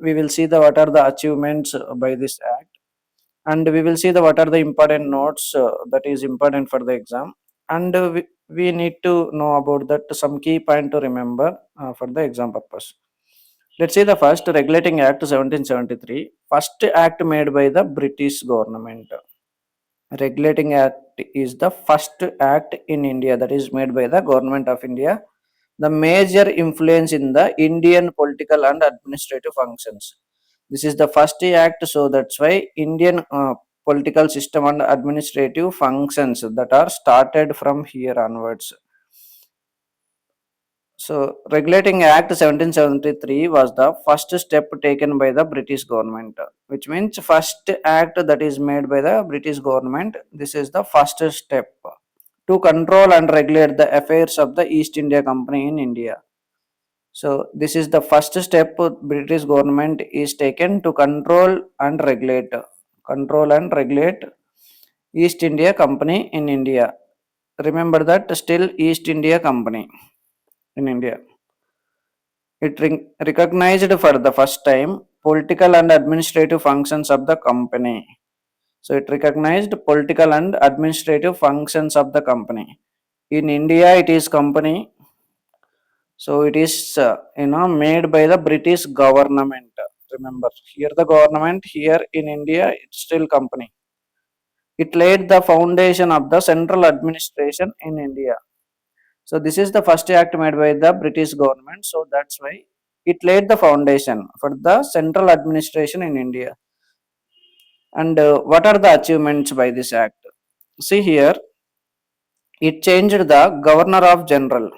we will see the what are the achievements by this act, and we will see the what are the important notes that is important for the exam, and we need to know about that some key point to remember for the exam purpose. Let's see the first regulating act 1773, first act made by the British government. Regulating act is the first act in India that is made by the government of India, the major influence in the Indian political and administrative functions. This is the first act, so that's why Indian political system and administrative functions that are started from here onwards. So, Regulating Act 1773 was the first step taken by the British government, which means first act that is made by the British government. This is the first step to control and regulate the affairs of the East India Company in India. So, this is the first step British government is taken to control and regulate East India Company in India. Remember that still East India Company in India. It recognized for the first time political and administrative functions of the company. So it recognized political and administrative functions of the company. In India, it is company. So it is made by the British government. Remember, here the government, here in India, it's still company. It laid the foundation of the central administration in India. So this is the first act made by the British government. So that's why it laid the foundation for the central administration in India. And what are the achievements by this act? See here, it changed the governor of general.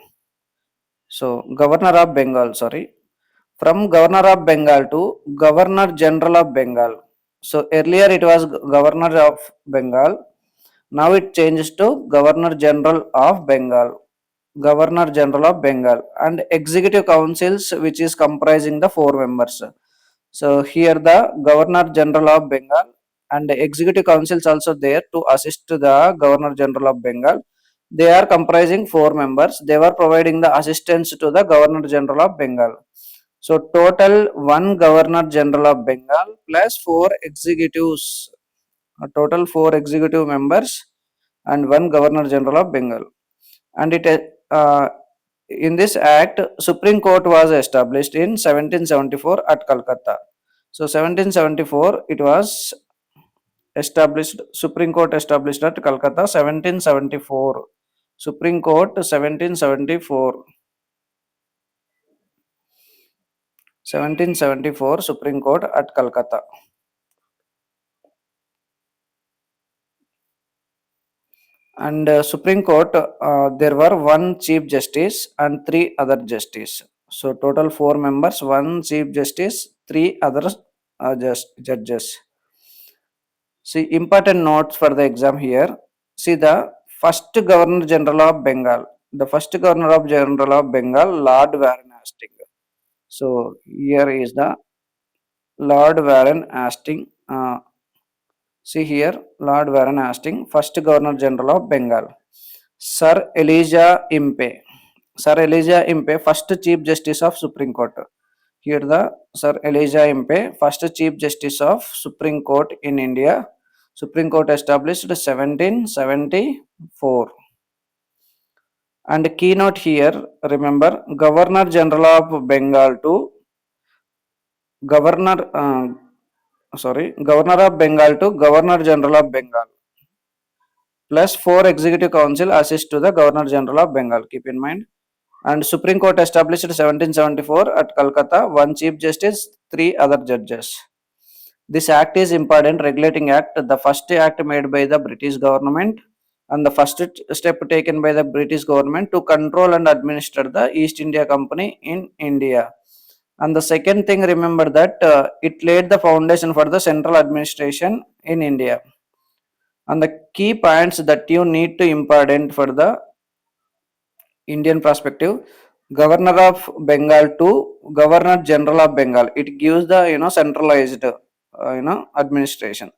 So governor of Bengal, sorry, from governor of Bengal to governor general of Bengal. So earlier it was governor of Bengal. Now it changes to governor general of Bengal. Governor General of Bengal, and executive councils which is comprising the four members. So here the Governor General of Bengal and the executive councils also there to assist the Governor General of Bengal. They are comprising four members. They were providing the assistance to the Governor General of Bengal. So total one Governor General of Bengal plus four executives. A total four executive members and one Governor General of Bengal. And in this act, Supreme Court was established in 1774 at Calcutta. So 1774 it was established, Supreme Court established at Calcutta 1774. Supreme Court 1774. 1774 Supreme Court at Calcutta. And Supreme Court, there were one Chief Justice and three other justices. So total four members, one Chief Justice, three other judges. See important notes for the exam here. See the first Governor General of Bengal. The first Governor of General of Bengal, Lord Warren Hastings. So here is the Lord Warren Hastings. See here, Lord Warren Hastings, first Governor General of Bengal. Sir Elijah Impey. Sir Elijah Impey, first Chief Justice of Supreme Court. Here the Sir Elijah Impey, first Chief Justice of Supreme Court in India. Supreme Court established 1774. And keynote here, remember, Governor General of Bengal to Governor, Governor of Bengal to Governor General of Bengal. Plus four executive council assist to the Governor General of Bengal. Keep in mind. And Supreme Court established 1774 at Calcutta, one Chief Justice, three other judges. This act is important regulating act, the first act made by the British government and the first step taken by the British government to control and administer the East India Company in India. And the second thing, remember that it laid the foundation for the central administration in India. And the key points that you need to important for the Indian perspective, Governor of Bengal to Governor General of Bengal. It gives the centralized administration.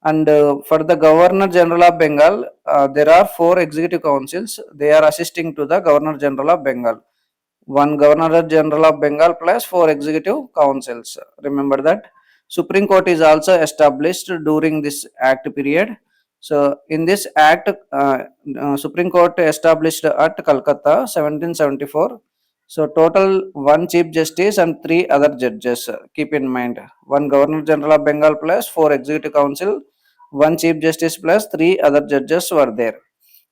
And for the Governor General of Bengal, there are four executive councils. They are assisting to the Governor General of Bengal. one Governor General of Bengal plus four executive councils. Remember that. Supreme Court is also established during this act period. So in this act, Supreme Court established at Calcutta 1774. So total one Chief Justice and three other judges. Keep in mind, one Governor General of Bengal plus four Executive Council, one Chief Justice plus three other judges were there.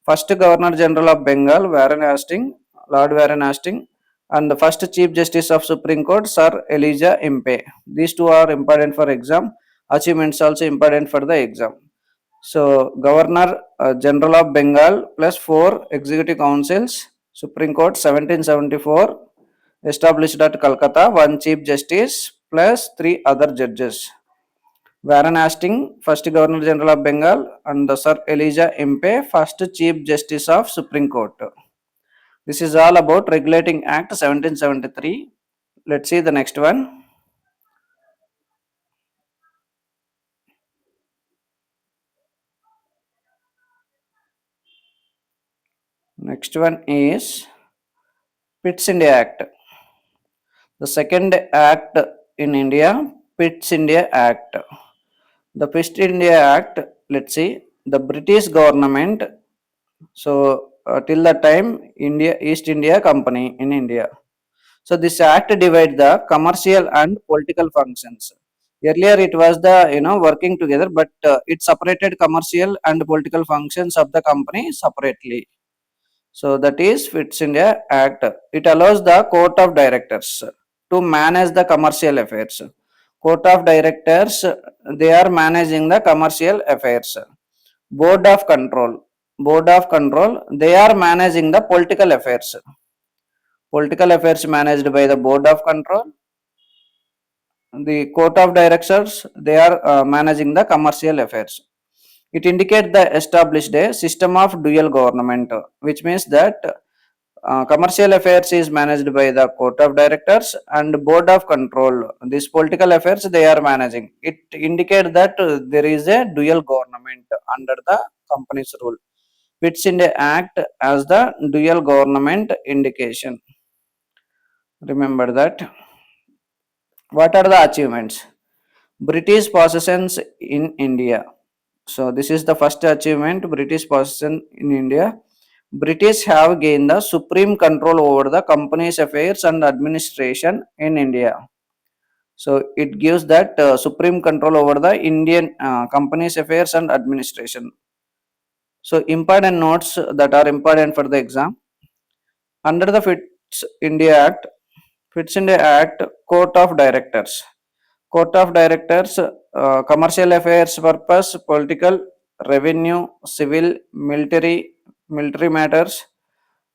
First Governor General of Bengal, Warren Hastings, Lord Warren Hastings, and the first Chief Justice of Supreme Court, Sir Elijah Impey. These two are important for exam. Achievements also important for the exam. So, Governor General of Bengal plus four executive councils, Supreme Court 1774, established at Calcutta, one Chief Justice plus three other judges. Warren Hastings, first Governor General of Bengal, and Sir Elijah Impey, first Chief Justice of Supreme Court. This is all about Regulating Act 1773. Let's see the next one. Next one is Pitt's India Act. The second act in India, Pitt's India Act. The Pitt's India Act, let's see, the British government, so till the time India East India Company in India. So this act divides the commercial and political functions. Earlier it was the working together, but it separated commercial and political functions of the company separately. So that is Fits India Act. It allows the Court of Directors to manage the commercial affairs. Court of Directors, they are managing the commercial affairs. Board of Control. Board of Control, they are managing the political affairs. Political affairs managed by the Board of Control. The Court of Directors, they are managing the commercial affairs. It indicates the established a system of dual government, which means that commercial affairs is managed by the Court of Directors and Board of Control. These political affairs they are managing. It indicates that there is a dual government under the company's rule. Fits in the act as the dual government indication. Remember that. What are the achievements? British possessions in India. So this is the first achievement, British possession in India. British have gained the supreme control over the company's affairs and administration in India. So it gives that supreme control over the Indian company's affairs and administration. So important notes that are important for the exam. Under the Fits India Act, Court of Directors. Court of Directors, commercial affairs purpose, political, revenue, civil, military matters,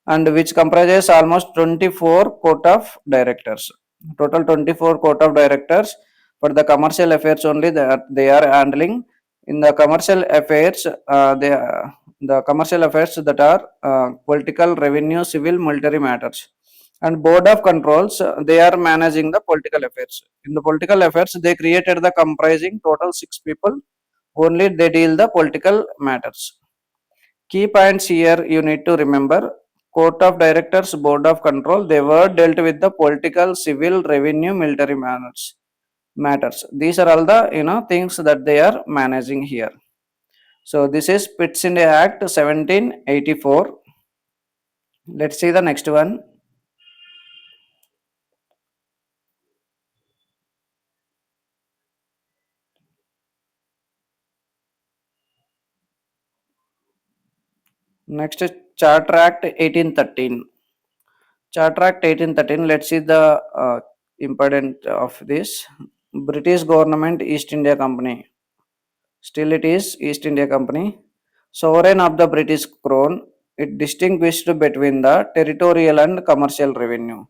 and which comprises almost 24 Court of Directors. Total 24 Court of Directors for the commercial affairs only that they are handling. In the commercial affairs, the commercial affairs that are political, revenue, civil, military matters. And Board of Controls, they are managing the political affairs. In the political affairs, they created the comprising total 6 people. Only they deal the political matters. Key points here you need to remember. Court of Directors, Board of Control, they were dealt with the political, civil, revenue, military matters. These are all the things that they are managing here. So this is Pitt's India Act 1784. Let's see the next one. Next is Charter Act 1813. Charter Act 1813. Let's see the important of this. British government, East India Company. Still it is East India Company. Sovereign of the British Crown. It distinguished between the territorial and commercial revenue.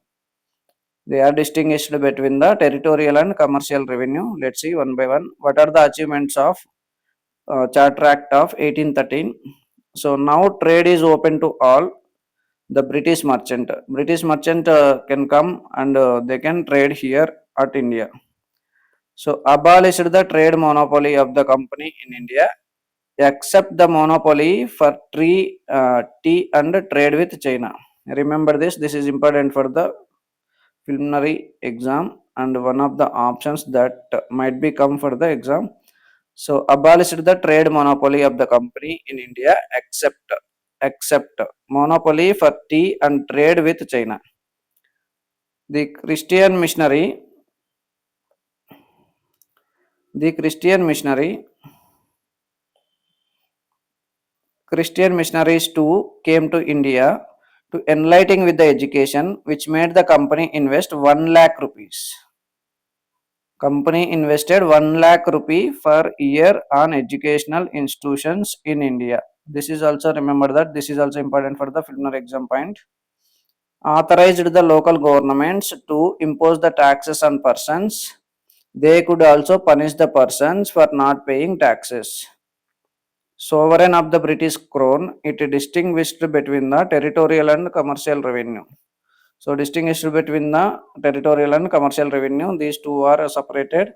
They are distinguished between the territorial and commercial revenue. Let's see one by one. What are the achievements of Charter Act of 1813? So now trade is open to all. The British merchant can come and they can trade here at India. So abolished the trade monopoly of the company in India, except the monopoly for tea and trade with China. Remember this. This is important for the preliminary exam and one of the options that might be come for the exam. So abolished the trade monopoly of the company in India except monopoly for tea and trade with China. The the Christian missionary Christian missionaries too came to India to enlighten with the education, which made the company invest 1 lakh rupees. Company invested 1 lakh rupee per year on educational institutions in India. This is also remember that this is also important for the preliminary exam point. Authorized the local governments to impose the taxes on persons. They could also punish the persons for not paying taxes. Sovereign of the British Crown, it distinguished between the territorial and commercial revenue. So, distinguished between the territorial and commercial revenue, these two are separated,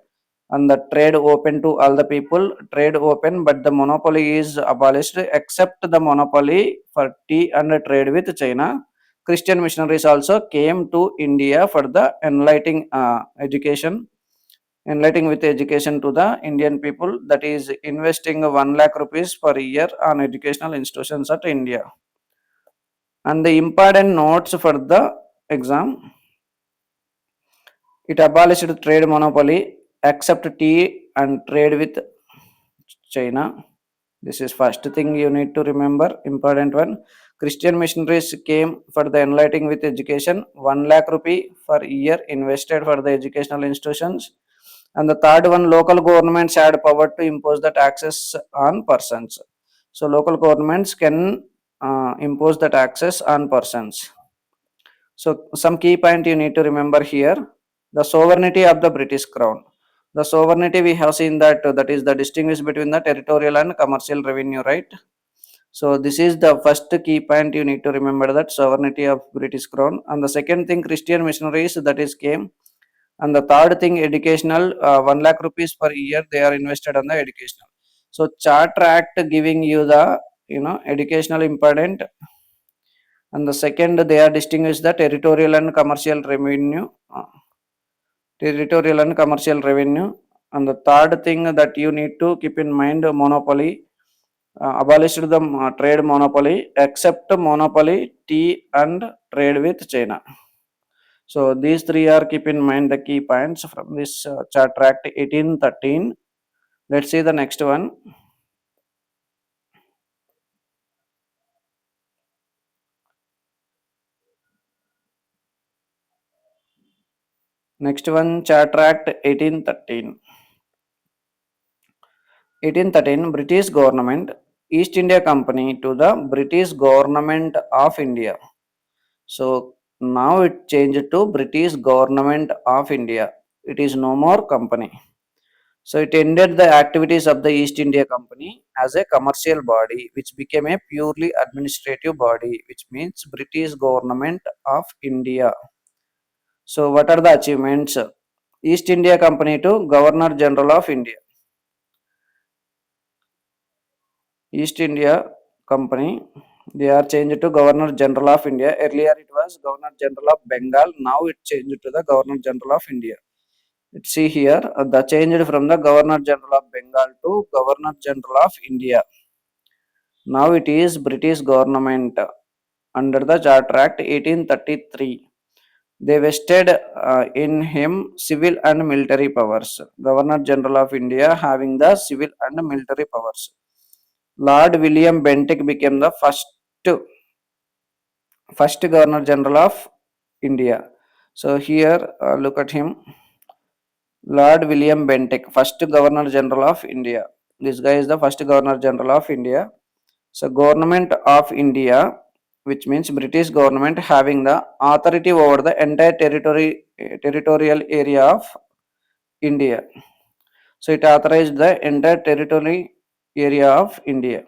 and the trade open to all the people, trade open, but the monopoly is abolished except the monopoly for tea and trade with China. Christian missionaries also came to India for the enlightening with education to the Indian people, that is investing 1 lakh rupees per year on educational institutions at India. And the important notes for the exam, it abolished trade monopoly except tea and trade with China. This is first thing you need to remember, important one. Christian missionaries came for the enlightening with education, 1 lakh rupee per year invested for the educational institutions. And the third one, local governments had power to impose the taxes on persons. So local governments can impose the taxes on persons. So some key point you need to remember here, the sovereignty of the British Crown. The sovereignty we have seen that that is the distinguish between the territorial and commercial revenue, right? So this is the first key point you need to remember, that sovereignty of British Crown. And the second thing, Christian missionaries that is came. And the third thing, educational 1 lakh rupees per year they are invested on the educational. So Charter Act giving you the educational important, and the second they are distinguished the territorial and commercial revenue. And the third thing that you need to keep in mind, monopoly, abolished the trade monopoly except monopoly tea and trade with China. So these three are keep in mind the key points from this Charter Act 1813. Let's see the next one. Next one, Charter Act 1813. 1813, British government, East India Company to the British government of India. So now it changed to British government of India. It is no more company. So it ended the activities of the East India Company as a commercial body, which became a purely administrative body, which means British government of India. So what are the achievements? East India Company to Governor General of India. East India Company, they are changed to Governor General of India. Earlier it was Governor General of Bengal. Now it changed to the Governor General of India. Let's see here, the changed from the Governor General of Bengal to Governor General of India. Now it is British government under the Charter Act 1833. They vested in him civil and military powers. Governor General of India having the civil and military powers. Lord William Bentinck became the first Governor General of India. So here look at him, Lord William Bentinck, first Governor General of India. This guy is the first Governor General of India. So Government of India, which means British government having the authority over the entire territorial area of India. So it authorized the entire territory area of India.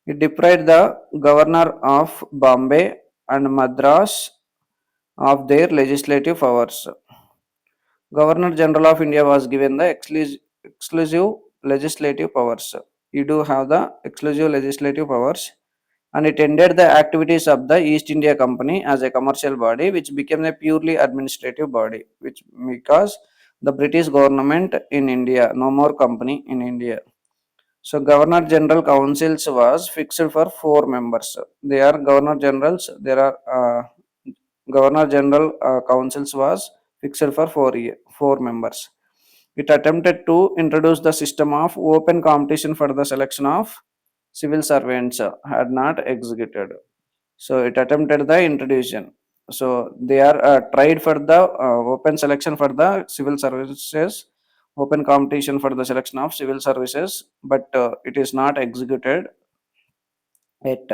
It deprived the governor of Bombay and Madras of their legislative powers. Governor General of India was given the exclusive legislative powers. You do have the exclusive legislative powers. and it ended the activities of the East India Company as a commercial body, which became a purely administrative body, which because the British government in India, no more company in India. So Governor General Councils was fixed for 4 members. They are Governor Generals. There are Governor General Councils was fixed for 4 members. It attempted to introduce the system of open competition for the selection of civil servants, had not executed. So it attempted the introduction. So they are tried for the open selection for the civil services, open competition for the selection of civil services, but it is not executed yet.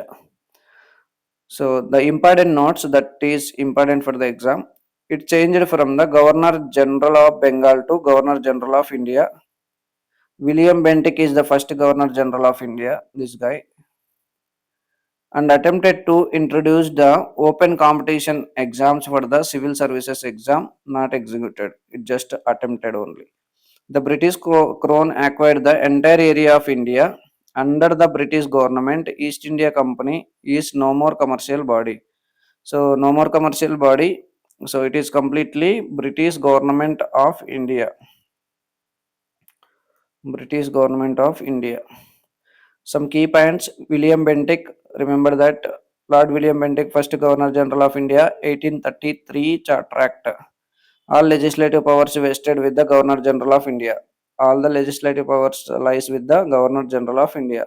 So the important notes that is important for the exam. It changed from the Governor General of Bengal to Governor General of India. William Bentinck is the first Governor General of India. This guy, and attempted to introduce the open competition exams for the civil services exam, not executed. It just attempted only. The British Crown acquired the entire area of India. Under the British government, East India Company is no more commercial body. So no more commercial body. So it is completely British government of India. British government of India. Some key points. William Bentinck, remember that Lord William Bentinck, first Governor General of India, 1833 Charter Act. All legislative powers vested with the Governor General of India. All the legislative powers lies with the Governor General of India.